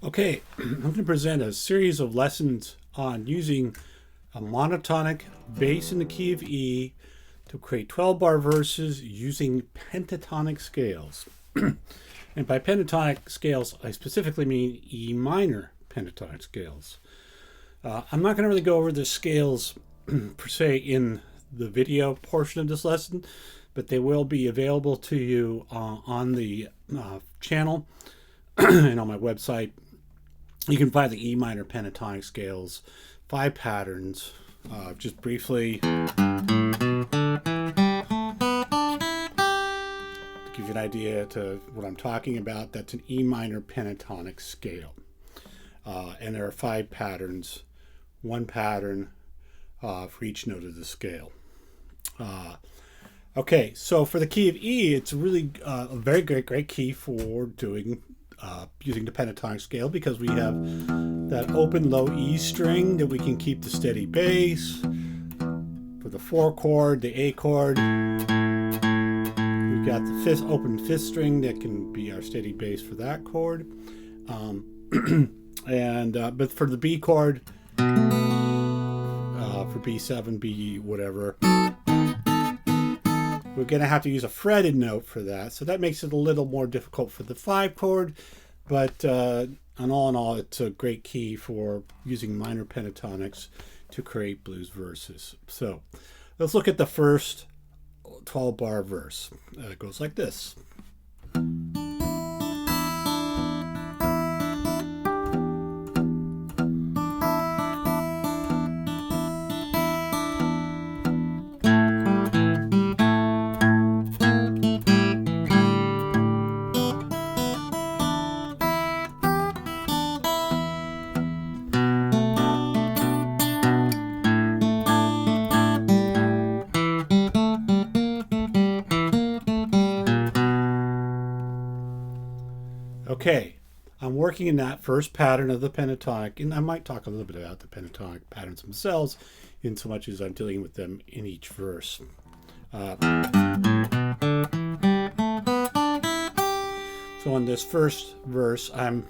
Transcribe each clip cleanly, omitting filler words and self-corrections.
Okay, I'm going to present a series of lessons on using a monotonic bass in the key of E to create 12-bar verses using pentatonic scales. And by pentatonic scales, I specifically mean E minor pentatonic scales. I'm not going to really go over the scales per se in the video portion of this lesson, but they will be available to you on the channel and on my website. You can find the E minor pentatonic scales, 5 patterns. Just briefly, to give you an idea to what I'm talking about, that's an E minor pentatonic scale. And there are 5 patterns, 1 pattern for each note of the scale. Okay, so for the key of E, it's really a very great key for doing using the pentatonic scale, because we have that open low E string that we can keep the steady bass. For the 4 chord, the A chord, we've got the open 5th string that can be our steady bass for that chord. But for the B chord, for B7, B whatever, we're going to have to use a fretted note for that. So that makes it a little more difficult for the 5 chord. But all in all, it's a great key for using minor pentatonics to create blues verses. So let's look at the first 12-bar verse. It goes like this. Okay, I'm working in that first pattern of the pentatonic, and I might talk a little bit about the pentatonic patterns themselves, in so much as I'm dealing with them in each verse. So in this first verse, I'm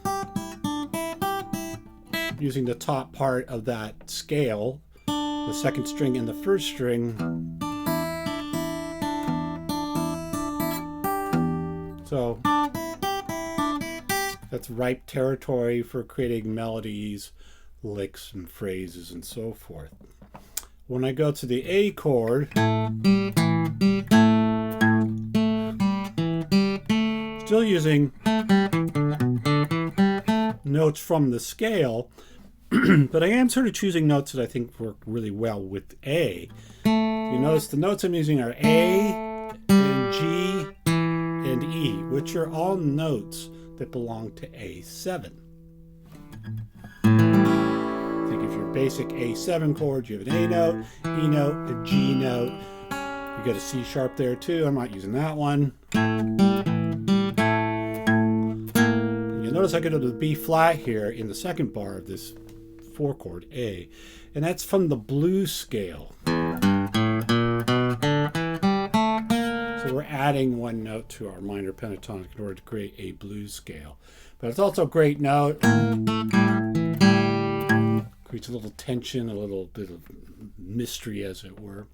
using the top part of that scale, the 2nd string and the 1st string. So that's ripe territory for creating melodies, licks, and phrases, and so forth. When I go to the A chord, still using notes from the scale, but I am sort of choosing notes that I think work really well with A. You notice the notes I'm using are A and G and E, which are all notes that belong to A7. Think of your basic A7 chord. You have an A note, E note, a G note. You got a C sharp there too. I'm not using that one. And you'll notice I go to the B flat here in the 2nd bar of this 4 chord A, and that's from the blues scale. So we're adding 1 note to our minor pentatonic in order to create a blues scale. But it's also a great note. Creates a little tension, a little bit of mystery, as it were.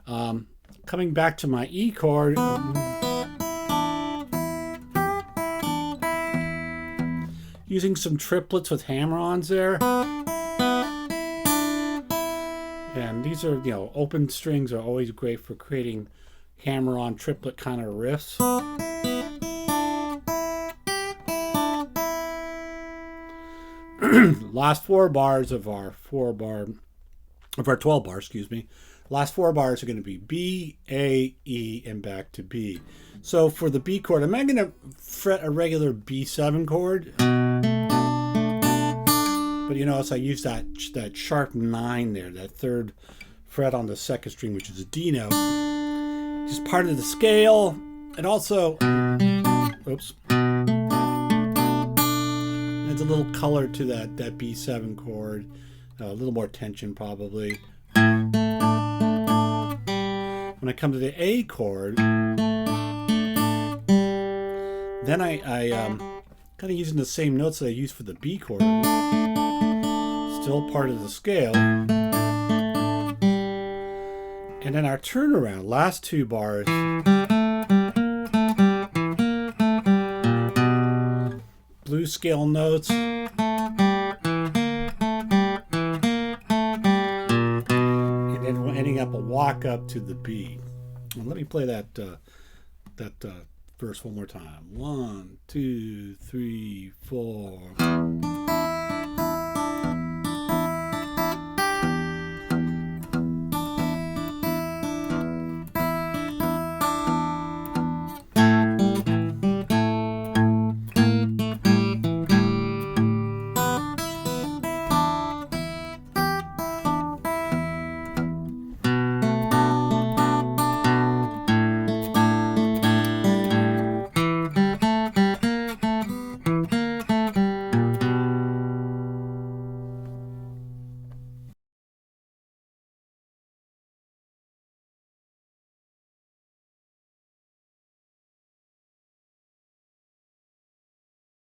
Coming back to my E chord, using some triplets with hammer-ons there. And these are, open strings are always great for creating hammer-on triplet kind of riffs. Last 4 bars of our 12 bar, last 4 bars are going to be B, A, E, and back to B. So for the B chord, I'm not going to fret a regular B7 chord, but you notice I use that sharp 9 there, that 3rd fret on the 2nd string, which is a D note. Just part of the scale, and also, adds a little color to that B7 chord, a little more tension probably. When I come to the A chord, then I Kind of using the same notes that I used for the B chord. Still part of the scale. And then our turnaround, last two bars. Blues scale notes. And then we're ending up a walk up to the B. And let me play that verse one more time. 1, 2, 3, 4.